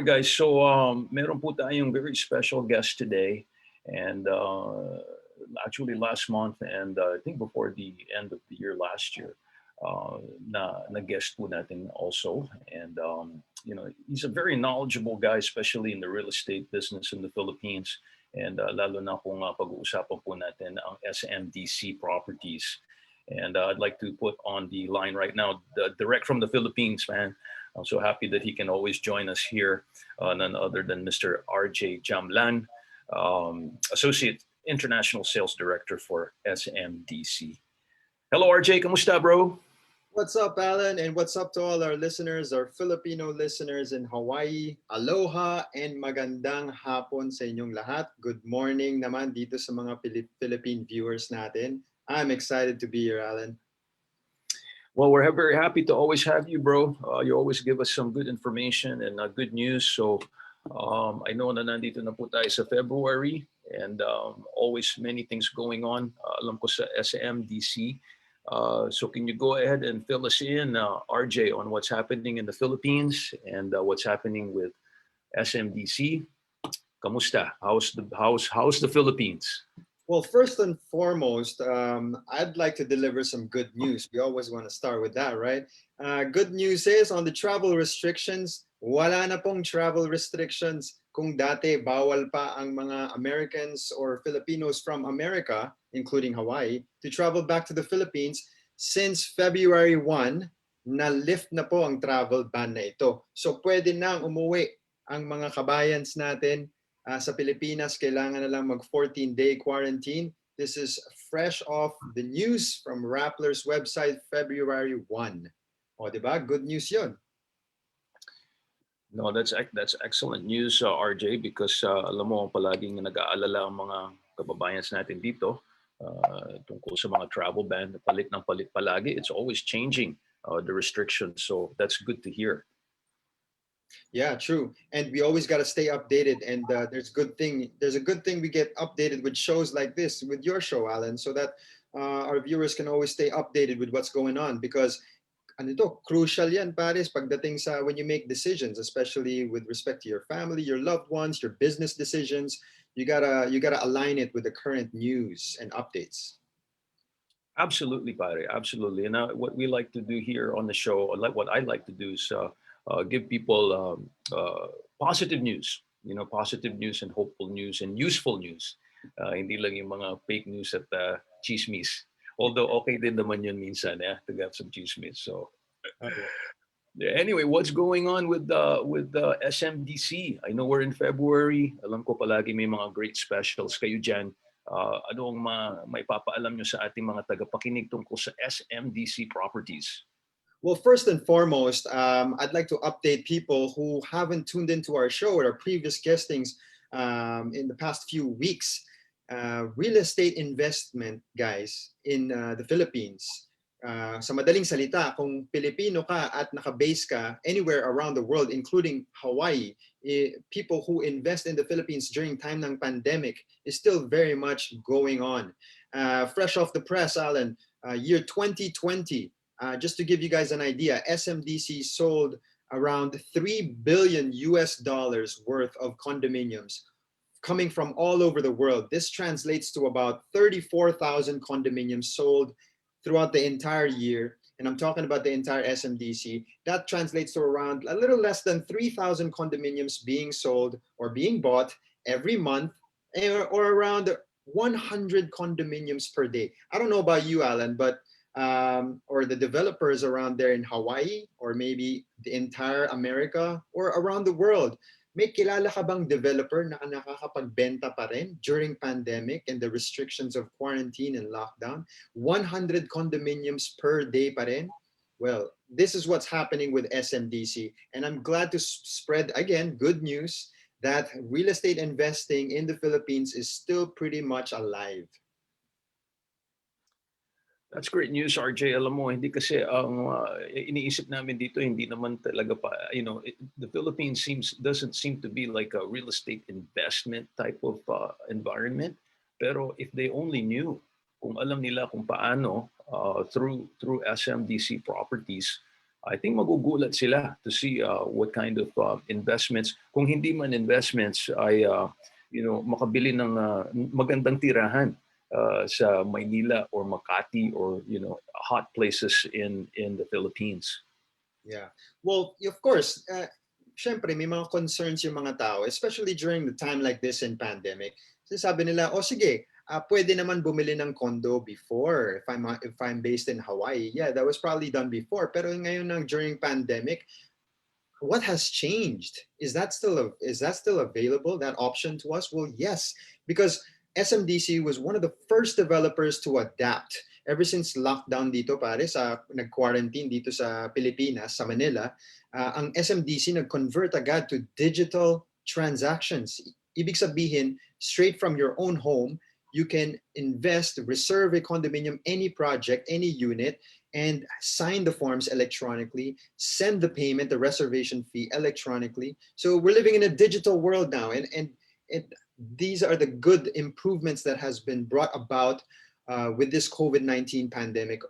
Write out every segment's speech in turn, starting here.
right, guys. So, meron po tayong very special guest today, and actually last month, and I think before the end of the year last year, na guest po natin also, and he's a very knowledgeable guy, especially in the real estate business in the Philippines, and lalo na kung pag-uusapan po natin ang SMDC properties. And I'd like to put on the line right now, direct from the Philippines, man. I'm so happy that he can always join us here, none other than Mr. RJ Jamlan, Associate International Sales Director for SMDC. Hello, RJ. Kamusta, bro? What's up, Alan? And what's up to all our listeners, our Filipino listeners in Hawaii? Aloha and magandang hapon sa inyong lahat. Good morning naman dito sa mga Philippine viewers natin. I'm excited to be here, Alan. Well, we're very happy to always have you, bro. You always give us some good information and good news. So I know na nandito na po tayo sa February and always many things going on. Alam ko sa SMDC. So can you go ahead and fill us in, RJ, on what's happening in the Philippines and what's happening with SMDC? Kamusta? How's the Philippines? Well, first and foremost, I'd like to deliver some good news. We always want to start with that, right? Good news is on the travel restrictions, wala na pong travel restrictions. Kung dati bawal pa ang mga Americans or Filipinos from America, including Hawaii, to travel back to the Philippines, since February 1, na-lift na po ang travel ban na ito. So pwede nang umuwi ang mga kabayans natin sa Pilipinas. Kailangan na lang mag 14-day quarantine. This is fresh off the news from Rappler's website, February 1. O, diba? Good news yun. No, that's excellent news, RJ, because alam mo, palaging nag-aalala ang mga kababayan natin dito tungkol sa mga travel ban, palit ng palit palagi. It's always changing the restrictions, so that's good to hear. Yeah, true. And we always got to stay updated. And there's a good thing we get updated with shows like this, with your show, Alan, so that our viewers can always stay updated with what's going on. Because ano to, crucial yan, pares, pagdating sa when you make decisions, especially with respect to your family, your loved ones, your business decisions. You gotta align it with the current news and updates. Absolutely, pare. Absolutely. And what we like to do here on the show, what I like to do is give people positive news, positive news and hopeful news and useful news. Hindi lang yung mga fake news at chismis. Although okay din naman yun minsan, to get some chismis. So anyway, what's going on with the SMDC? I know we're in February. Alam ko palagi may mga great specials kayo dyan. Ano ang may papaalam nyo sa ating mga tagapakinig tungkol sa SMDC properties? Well, first and foremost, I'd like to update people who haven't tuned into our show or our previous guestings in the past few weeks. Real estate investment, guys, in the Philippines. Sa madaling salita, kung Pilipino ka at naka-base ka anywhere around the world, including Hawaii, people who invest in the Philippines during time ng pandemic is still very much going on. Fresh off the press, Alan, year 2020, just to give you guys an idea, SMDC sold around $3 billion worth of condominiums coming from all over the world. This translates to about 34,000 condominiums sold throughout the entire year. And I'm talking about the entire SMDC. That translates to around a little less than 3,000 condominiums being sold or being bought every month, or around 100 condominiums per day. I don't know about you, Alan, but or the developers around there in Hawaii, or maybe the entire America, or around the world. May kilala ka bang developer na nakakapagbenta pa rin during pandemic and the restrictions of quarantine and lockdown? 100 condominiums per day pa rin? Well, this is what's happening with SMDC. And I'm glad to spread, again, good news that real estate investing in the Philippines is still pretty much alive. That's great news, RJ. Alam mo, hindi kasi ang iniisip namin dito, hindi naman talaga pa, the Philippines doesn't seem to be like a real estate investment type of environment. Pero if they only knew, kung alam nila kung paano through SMDC properties, I think magugulat sila to see what kind of investments. Kung hindi man investments, ay makabili ng magandang tirahan sa Maynila or Makati or hot places in the Philippines. Yeah. Well, of course, syempre may mga concerns yung mga tao, especially during the time like this in pandemic. Sabi nila, oh sige, pwede naman bumili ng condo before if I'm based in Hawaii. Yeah, that was probably done before. Pero ngayon during pandemic, what has changed? Is that still available, that option to us? Well, yes, because SMDC was one of the first developers to adapt ever since lockdown dito pare sa nag-quarantine dito sa Pilipinas, sa Manila. Ang SMDC nag-convert agad to digital transactions. Ibig sabihin, straight from your own home, you can invest, reserve a condominium, any project, any unit, and sign the forms electronically, send the payment, the reservation fee electronically. So we're living in a digital world now, and these are the good improvements that has been brought about with this COVID-19 pandemic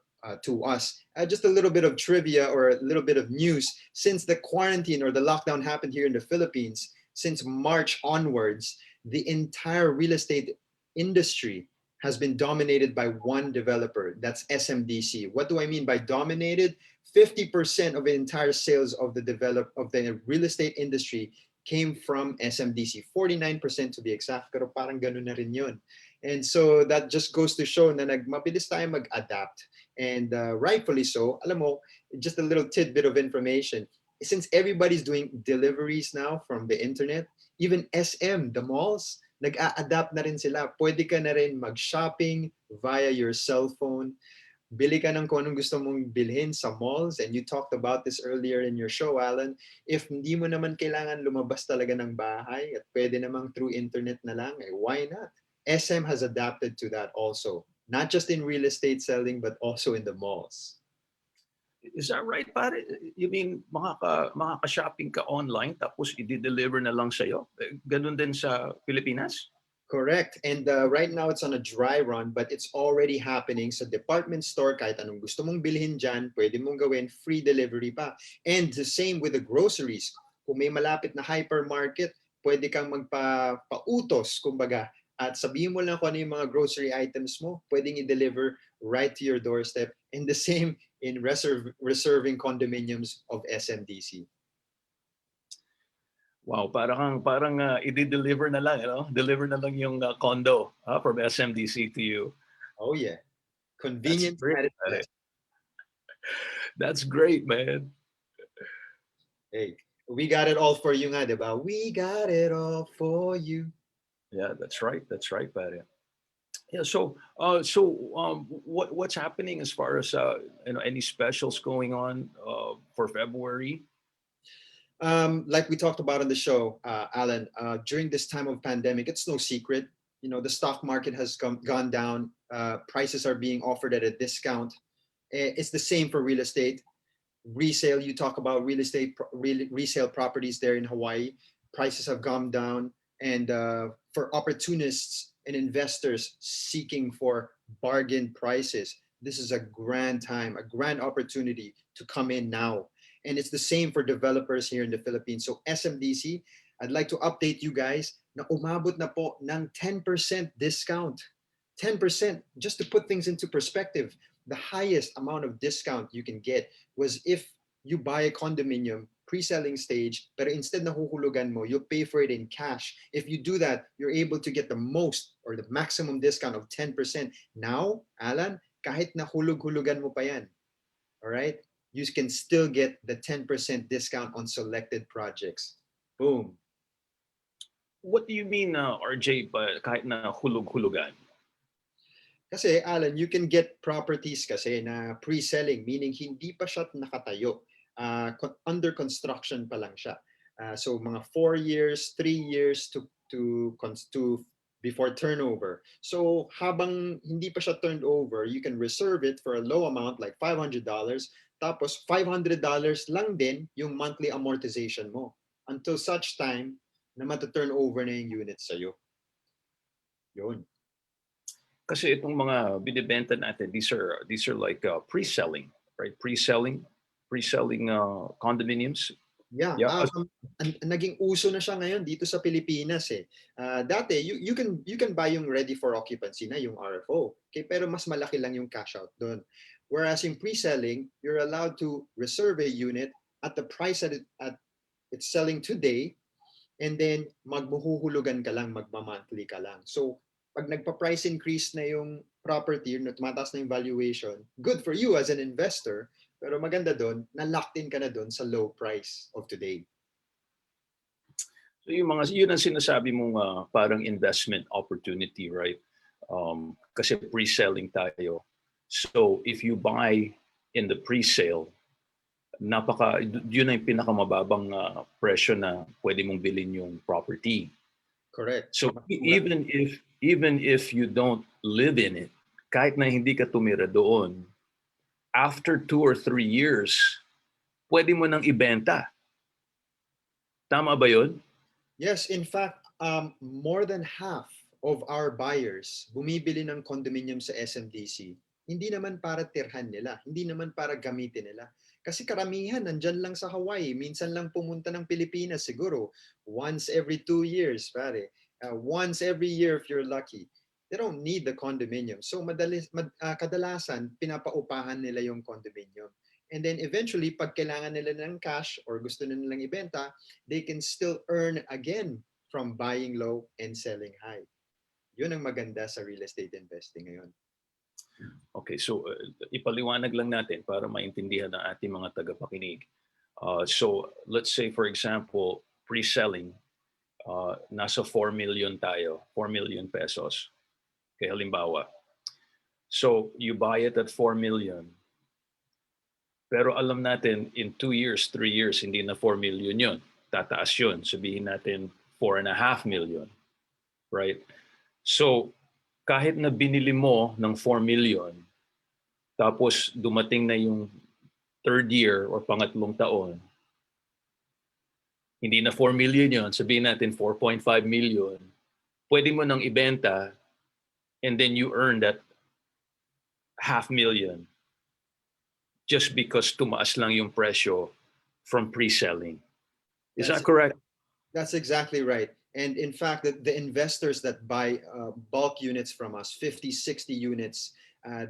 to us. Just a little bit of trivia or a little bit of news. Since the quarantine or the lockdown happened here in the Philippines, since March onwards, the entire real estate industry has been dominated by one developer. That's SMDC. What do I mean by dominated? 50% of the entire sales of the real estate industry came from SMDC. 49% to be exact, pero parang ganun na rin yun. And so that just goes to show na mabilis tayo mag-adapt. And rightfully so. Alam mo, just a little tidbit of information. Since everybody's doing deliveries now from the internet, even SM, the malls, nag-a-adapt na rin sila. Pwede ka na rin mag-shopping via your cell phone. Bili ka ng kung anong gusto mong bilhin sa malls. And you talked about this earlier in your show, Alan. If hindi mo naman kailangan lumabas talaga ng bahay at pwede namang through internet na lang, why not? SM has adapted to that also. Not just in real estate selling, but also in the malls. Is that right, pare? You mean makaka-shopping ka online tapos i-deliver na lang sa'yo? Ganun din sa Pilipinas? Correct. And right now it's on a dry run, but it's already happening sa department store. Kahit anong gusto mong bilhin dyan, pwede mong gawin, free delivery pa. And the same with the groceries. Kung may malapit na hypermarket, pwede kang magpa-utos, kumbaga. At sabihin mo lang kung ano yung mga grocery items mo, pwedeng i-deliver right to your doorstep. And the same in reserving condominiums of SMDC. Wow, parang i-deliver na lang, Deliver na lang yung condo from SMDC to you. Oh yeah. Convenience at its best. That's great, man. Hey, we got it all for you nga, diba? We got it all for you. Yeah, that's right, pare. Yeah, so what's happening as far as any specials going on for February? Like we talked about on the show, Alan, during this time of pandemic, it's no secret. The stock market has gone down. Prices are being offered at a discount. It's the same for real estate. Resale, you talk about real estate, resale properties there in Hawaii. Prices have gone down. And for opportunists and investors seeking for bargain prices, this is a grand time, a grand opportunity to come in now. And it's the same for developers here in the Philippines. So SMDC, I'd like to update you guys na umabot na po ng 10% discount. 10%, just to put things into perspective, the highest amount of discount you can get was if you buy a condominium pre-selling stage, pero instead na huhulugan mo, you'll pay for it in cash. If you do that, you're able to get the most or the maximum discount of 10%. Now, Alan, kahit na hulug-hulugan mo pa yan, all right? You can still get the 10% discount on selected projects. Boom. What do you mean, RJ, kahit na hulug-hulugan? Kasi, Alan, you can get properties kasi na pre-selling, meaning hindi pa siya nakatayo. Under construction pa lang siya. So mga 4 years, 3 years to before turnover. So habang hindi pa siya turned over, you can reserve it for a low amount like $500. Tapos $500 lang din yung monthly amortization mo until such time na mata-turn over na yung unit sa'yo. Yun. Kasi itong mga binibenta natin, these are like pre-selling, right? Pre-selling. pre-selling condominiums. Yeah, Yeah. naging uso na siya ngayon dito sa Pilipinas eh. Dati you can buy yung ready for occupancy na yung RFO. Okay, pero mas malaki lang yung cash out doon. Whereas in pre-selling, you're allowed to reserve a unit at the price at it's selling today, and then magmuhuhulugan ka lang, magma-monthly ka lang. So pag nagpa-price increase na yung property, na tumataas na yung valuation, good for you as an investor, pero maganda doon, na-locked in ka na doon sa low price of today. So yun ang sinasabi mong parang investment opportunity, right? Kasi pre-selling tayo. So if you buy in the pre-sale, yun ang pinakamababang presyo na pwede mong bilhin yung property. Correct. So even if you don't live in it, kahit na hindi ka tumira doon, after 2 or 3 years, pwede mo nang ibenta. Tama ba yun? Yes, in fact, more than half of our buyers bumibili ng condominium sa SMDC. Hindi naman para tirhan nila, hindi naman para gamitin nila. Kasi karamihan nandyan lang sa Hawaii, minsan lang pumunta ng Pilipinas siguro once every 2 years, pare. Once every year if you're lucky. They don't need the condominium. So kadalasan pinapaupahan nila yung condominium. And then eventually, pag kailangan nila ng cash or gusto na nilang ibenta, they can still earn again from buying low and selling high. Yun ang maganda sa real estate investing ngayon. Okay, so ipaliwanag lang natin para maintindihan ng ating mga tagapakinig. So let's say for example, pre-selling, nasa 4 million tayo, 4 million pesos. Okay, halimbawa. So you buy it at 4 million. Pero alam natin in 2 years, 3 years, hindi na 4 million yun. Tataas yun. Sabihin natin 4.5 million. Right? So kahit na binili mo ng 4 million, tapos dumating na yung third year or pangatlong taon, hindi na 4 million yun, sabihin natin 4.5 million, pwede mo nang ibenta and then you earn that 500,000 just because tumaas lang yung presyo from pre-selling. Is that correct? That's exactly right. And in fact, the investors that buy bulk units from us, 50, 60 units,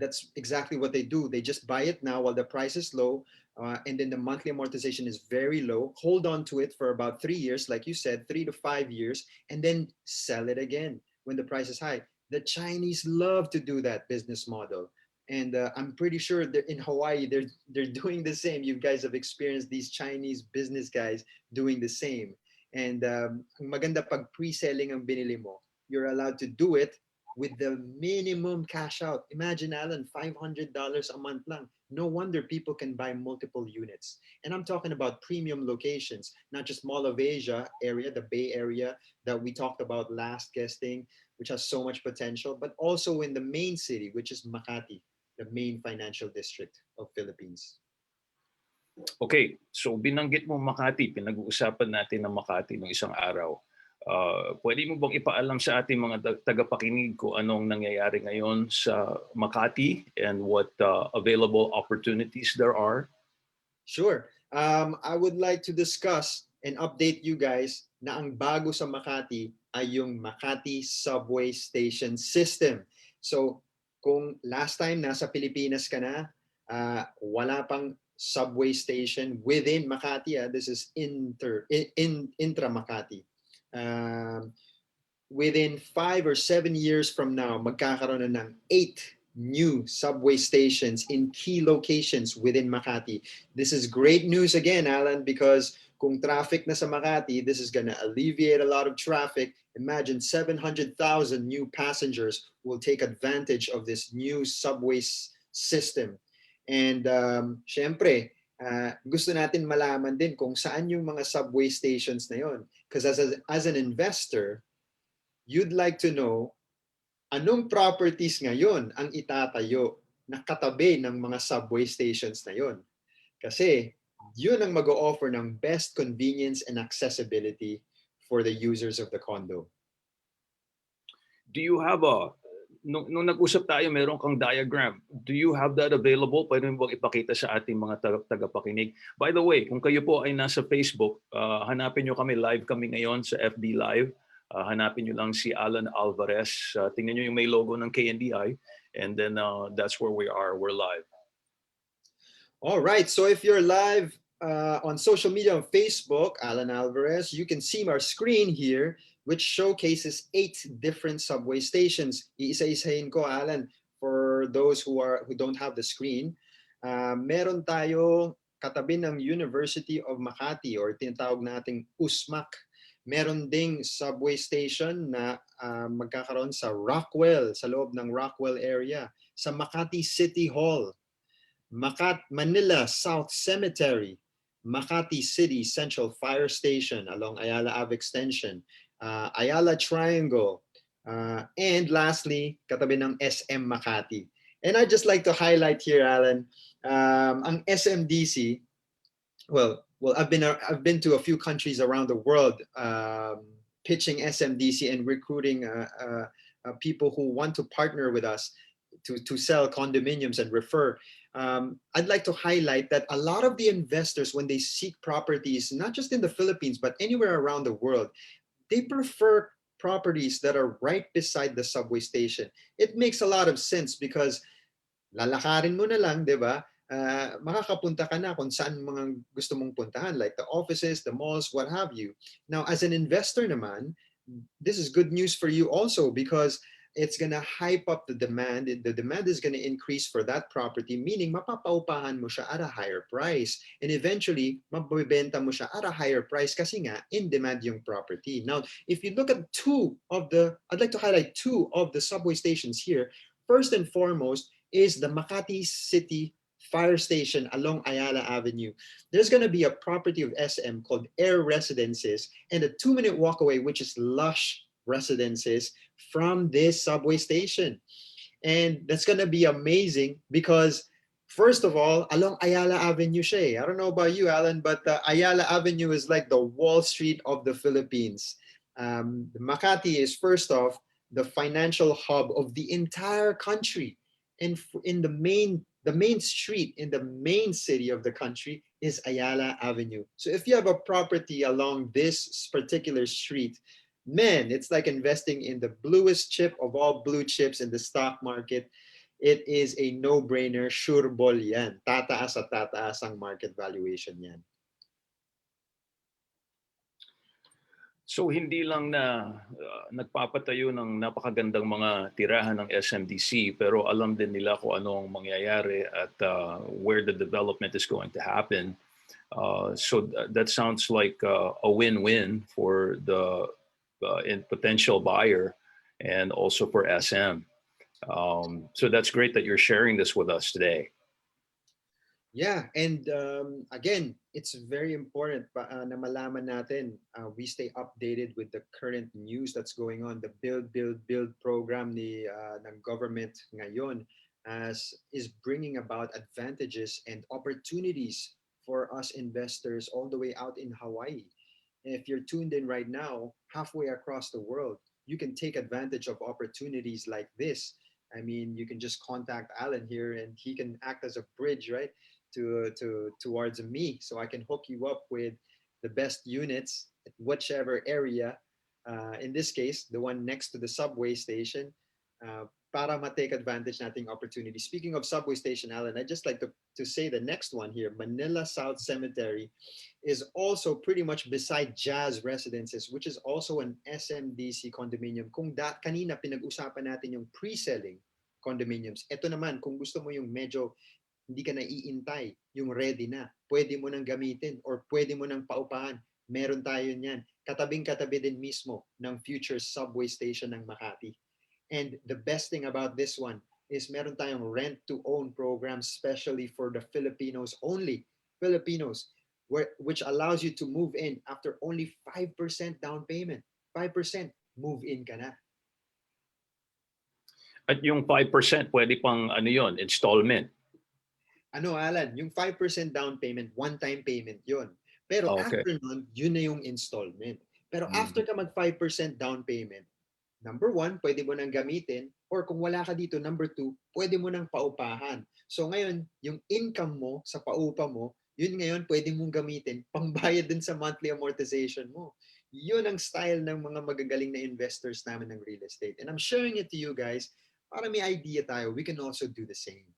that's exactly what they do. They just buy it now while the price is low, and then the monthly amortization is very low. Hold on to it for about 3 years, like you said, 3 to 5 years, and then sell it again when the price is high. The Chinese love to do that business model. And I'm pretty sure that in Hawaii, they're doing the same. You guys have experienced these Chinese business guys doing the same. And ang maganda pag pre-selling ang binili mo, you're allowed to do it with the minimum cash out. Imagine, Alan, $500 a month lang. No wonder people can buy multiple units. And I'm talking about premium locations, not just Mall of Asia area, the Bay Area that we talked about last guesting, which has so much potential, but also in the main city, which is Makati, the main financial district of Philippines. Okay, so binanggit mo Makati, pinag-uusapan natin ng Makati ng isang araw. Pwede mo bang ipaalam sa ating mga tagapakinig kung anong nangyayari ngayon sa Makati and what available opportunities there are? Sure. I would like to discuss and update you guys na ang bago sa Makati ay yung Makati Subway Station System. So kung last time nasa Pilipinas ka na, wala pang subway station within Makati. This is intra Makati. Within 5 or 7 years from now, magkakaroon na ng 8 new subway stations in key locations within Makati. This is great news again, Alan, because kung traffic na sa Makati, this is gonna alleviate a lot of traffic. Imagine 700,000 new passengers will take advantage of this new subway system. And syempre, gusto natin malaman din kung saan yung mga subway stations na yon. Because as an investor, you'd like to know anong properties ngayon ang itatayo na katabi ng mga subway stations na yon. Kasi yun ang mag-o-offer ng best convenience and accessibility for the users of the condo. Do you have nung nag-usap tayo, meron kang diagram. Do you have that available? Pwede mo bang ipakita sa ating mga tagapakinig? By the way, kung kayo po ay nasa Facebook, hanapin nyo kami, live kami ngayon sa FB Live. Hanapin nyo lang si Allan Alvarez. Tingnan nyo yung may logo ng KNDI. And then that's where we are. We're live. All right. So if you're live on social media on Facebook, Allan Alvarez, you can see our screen here, which showcases 8 different subway stations. Iisa-isahin ko, Alan, for those who don't have the screen. Meron tayo katabi ng University of Makati or tinatawag nating USMAC. Meron ding subway station na magkakaroon sa Rockwell, sa loob ng Rockwell area, sa Makati City Hall, Manila South Cemetery, Makati City Central Fire Station along Ayala Ave Extension, Ayala Triangle, and lastly, katabi ng SM Makati. And I'd just like to highlight here, Alan, ang SMDC, well, I've been to a few countries around the world pitching SMDC and recruiting people who want to partner with us to sell condominiums and refer. I'd like to highlight that a lot of the investors, when they seek properties, not just in the Philippines, but anywhere around the world, they prefer properties that are right beside the subway station. It makes a lot of sense because lalakarin mo na lang, di ba? Makakapunta ka na kung saan mga gusto mong puntahan, like the offices, the malls, what have you. Now, as an investor naman, this is good news for you also because it's going to hype up the demand. The demand is going to increase for that property, meaning mapapaupahan mo siya at a higher price. And eventually, mabibenta mo siya at a higher price kasi nga in demand yung property. Now, if you look at I'd like to highlight 2 of the subway stations here. First and foremost is the Makati City Fire Station along Ayala Avenue. There's going to be a property of SM called Air Residences and a 2-minute walk away, which is Lush Residences from this subway station. And that's going to be amazing because first of all, along Ayala Avenue siya. I don't know about you, Alan, but Ayala Avenue is like the Wall Street of the Philippines. Makati is first off the financial hub of the entire country. And in the main street in the main city of the country is Ayala Avenue. So if you have a property along this particular street, man, it's like investing in the bluest chip of all blue chips in the stock market. It is a no-brainer, sure ball yan. Tataas at tataas ang market valuation yan. So hindi lang na nagpapatayo ng napakagandang mga tirahan ng SMDC, pero alam din nila kung ano ang mangyayari at where the development is going to happen. So that sounds like a win-win for the potential buyer and also for SM. So that's great that you're sharing this with us today. Yeah, and again, it's very important na malaman natin, we stay updated with the current news that's going on. The Build program ng government ngayon is bringing about advantages and opportunities for us investors all the way out in Hawaii. And if you're tuned in right now, halfway across the world, you can take advantage of opportunities like this. I mean, you can just contact Alan here and he can act as a bridge, right? Towards me, so I can hook you up with the best units at whichever area, in this case the one next to the subway station, para ma-take advantage nating opportunity. Speaking of subway station, Alan, I'd just like to say the next one here, Manila South Cemetery, is also pretty much beside Jazz Residences, which is also an SMDC condominium. Kung kanina pinag-usapan natin yung pre-selling condominiums, ito naman kung gusto mo yung medyo hindi ka naiintay, yung ready na, pwede mo nang gamitin or pwede mo nang paupahan, meron tayo niyan. Katabing-katabi din mismo ng future subway station ng Makati. And the best thing about this one is meron tayong rent-to-own program especially for the Filipinos only. Filipinos, which allows you to move in after only 5% down payment. 5%, move in ka na. At yung 5%, pwede pang ano yon, installment. Ano, Alan, yung 5% down payment, one-time payment yon. Pero Okay. after nun, yun na yung installment. Pero after ka mag 5% down payment, number one, pwede mo nang gamitin Or kung wala ka dito, number two, pwede mo nang paupahan. So ngayon, yung income mo sa paupa mo, yun ngayon pwede mong gamitin pangbayad din sa monthly amortization mo. Yun ang style ng mga magagaling na investors namin ng real estate. And I'm sharing it to you guys para may idea tayo. We can also do the same.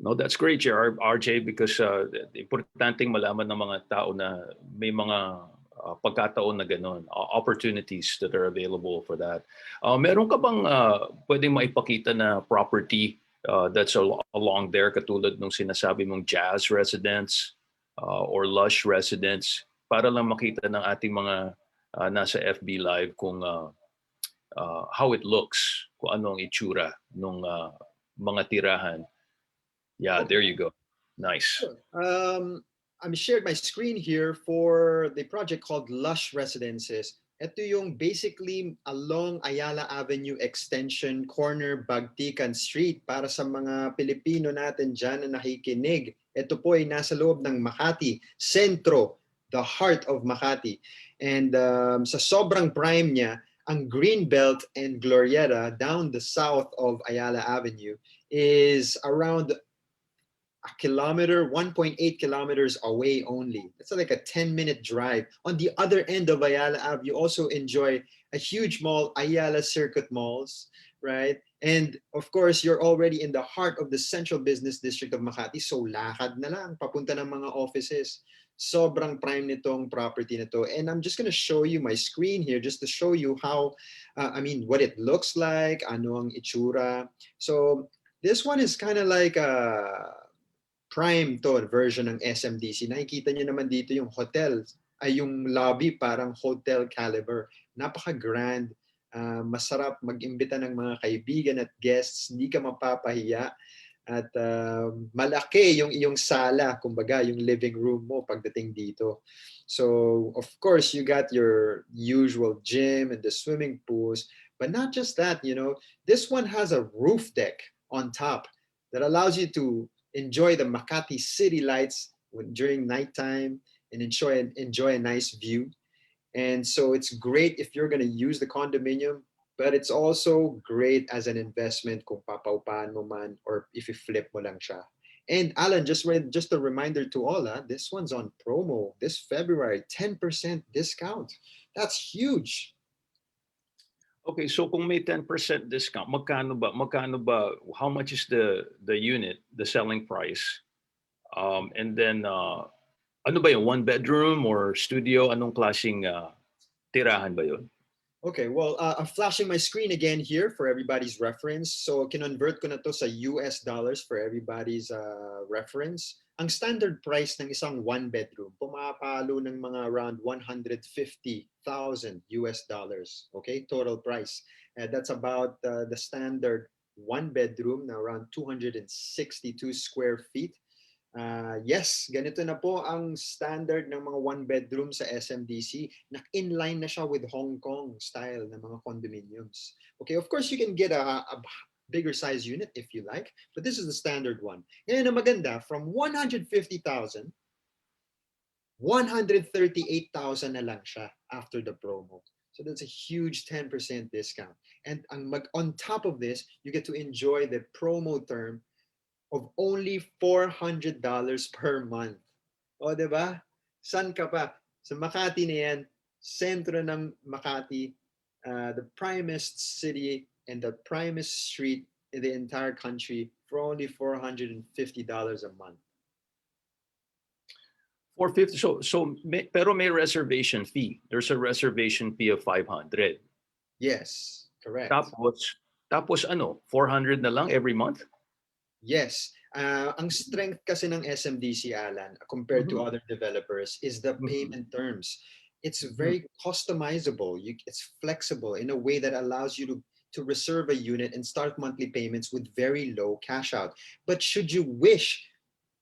No, that's great, RJ, because importanteng malaman ng mga tao na may mga pagkataon na gano'n, opportunities that are available for that. Meron ka bang pwedeng maipakita na property that's along there, katulad nung sinasabi mong Jazz Residence or Lush Residence, para lang makita ng ating mga nasa FB Live kung how it looks, kung ano ang itsura ng mga tirahan. Yeah, there you go. Nice. I'm shared my screen here for the project called Lush Residences. Ito yung basically along Ayala Avenue Extension, corner Bagtikan Street. Para sa mga Pilipino natin dyan na nakikinig, ito po ay nasa loob ng Makati, sentro, the heart of Makati. And sa sobrang prime niya, ang Greenbelt and Glorieta down the south of Ayala Avenue is around a kilometer, 1.8 kilometers away only. It's like a 10-minute drive. On the other end of Ayala Ave, you also enjoy a huge mall, Ayala Circuit Malls, right? And of course, you're already in the heart of the central business district of Makati, so lakad na lang, papunta ng mga offices. Sobrang prime nitong property nito. And I'm just gonna show you my screen here just to show you how, what it looks like, ano ang itsura. So this one is kind of like a prime to version ng SMDC. Nakikita niyo naman dito yung hotel, ay yung lobby parang hotel caliber. Napaka-grand. Masarap mag-imbita ng mga kaibigan at guests. Hindi ka mapapahiya. At malaki yung iyong sala, kumbaga, yung living room mo pagdating dito. So, of course, you got your usual gym and the swimming pools. But not just that, this one has a roof deck on top that allows you to enjoy the Makati city lights during nighttime and enjoy a nice view. And so it's great if you're going to use the condominium, but it's also great as an investment kung papaupahan mo man or if you flip mo lang siya. And Alan, just a reminder to all, this one's on promo this February, 10% discount. That's huge. Okay, so kung may 10% discount, magkano ba, how much is the unit, the selling price? And then, ano ba yun, one bedroom or studio? Anong klaseng tirahan ba yun? Okay, well, I'm flashing my screen again here for everybody's reference. So, kinonvert ko na to sa US dollars for everybody's reference. Ang standard price ng isang one bedroom, pumapalo ng mga around 150,000 US dollars. Okay, total price. That's about the standard one bedroom na around 262 square feet. Yes, ganito na po ang standard ng mga one bedroom sa SMDC. Inline na siya with Hong Kong style ng mga condominiums. Okay, of course you can get a bigger size unit if you like, but this is the standard one. Ngayon na maganda, from 150,000, 138,000 na lang siya after the promo. So that's a huge 10% discount. And on top of this, you get to enjoy the promo term of only $400 per month. O, diba? San ka pa? Sa Makati na yan, sentro ng Makati, the primest city and the primest street in the entire country for only $450 a month. 450. Pero may reservation fee. There's a reservation fee of 500. Yes, correct. Tapos ano, 400 na lang every month? Yes. Ang strength kasi ng SMDC, Alan, compared to other developers, is the payment terms. It's very customizable. It's flexible in a way that allows you to reserve a unit and start monthly payments with very low cash out. But should you wish,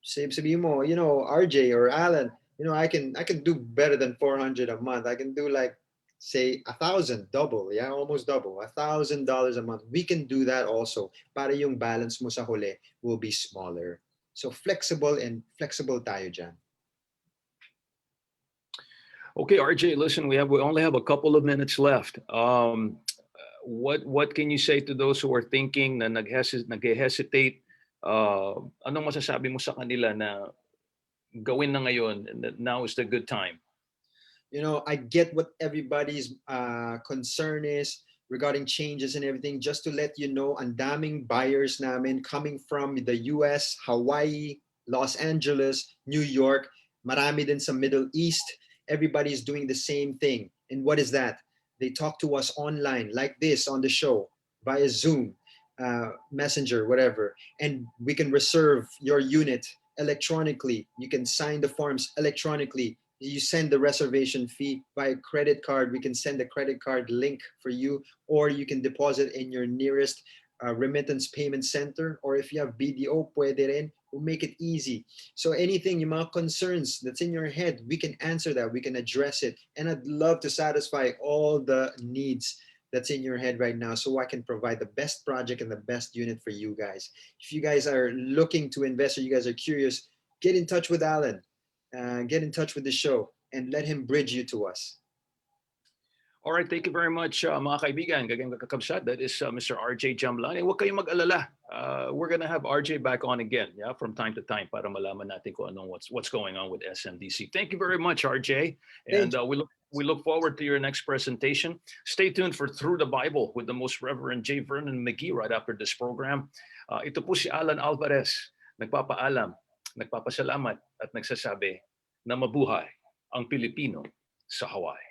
sabihin mo, RJ or Alan, I can do better than 400 a month. I can do like, say, 1,000, double, almost double, $1,000 a month. We can do that also. Para yung balance mo sa huli will be smaller. So flexible tayo dyan. Okay, RJ, listen, we only have a couple of minutes left. what can you say to those who are thinking na nag-hesitate? Anong masasabi mo sa kanila na gawin na ngayon and that now is the good time? You know, I get what everybody's concern is regarding changes and everything. Just to let you know, ang daming buyers namin coming from the US, Hawaii, Los Angeles, New York, marami din sa Middle East. Everybody's doing the same thing. And what is that? They talk to us online like this on the show via Zoom, Messenger, whatever. And we can reserve your unit electronically. You can sign the forms electronically. You send the reservation fee by credit card. We can send the credit card link for you, or you can deposit in your nearest remittance payment center. Or if you have BDO, pwede rin. We'll make it easy. So anything, yung mga concerns that's in your head, we can answer that. We can address it. And I'd love to satisfy all the needs that's in your head right now, so I can provide the best project and the best unit for you guys. If you guys are looking to invest or you guys are curious, get in touch with Alan. Get in touch with the show and let him bridge you to us. All right, thank you very much, mga kaibigan. Gagang kakabsat, that is Mr. RJ Jamlani. Huwag kayong mag-alala. We're gonna have RJ back on again, yeah, from time to time para malaman natin kung anong what's going on with SMDC. Thank you very much, RJ, and we look forward to your next presentation. Stay tuned for Through the Bible with the Most Reverend J. Vernon McGee right after this program. Ito po si Allan Alvarez, nagpapaalam, nagpapasalamat at nagsasabi na mabuhay ang Pilipino sa Hawaii.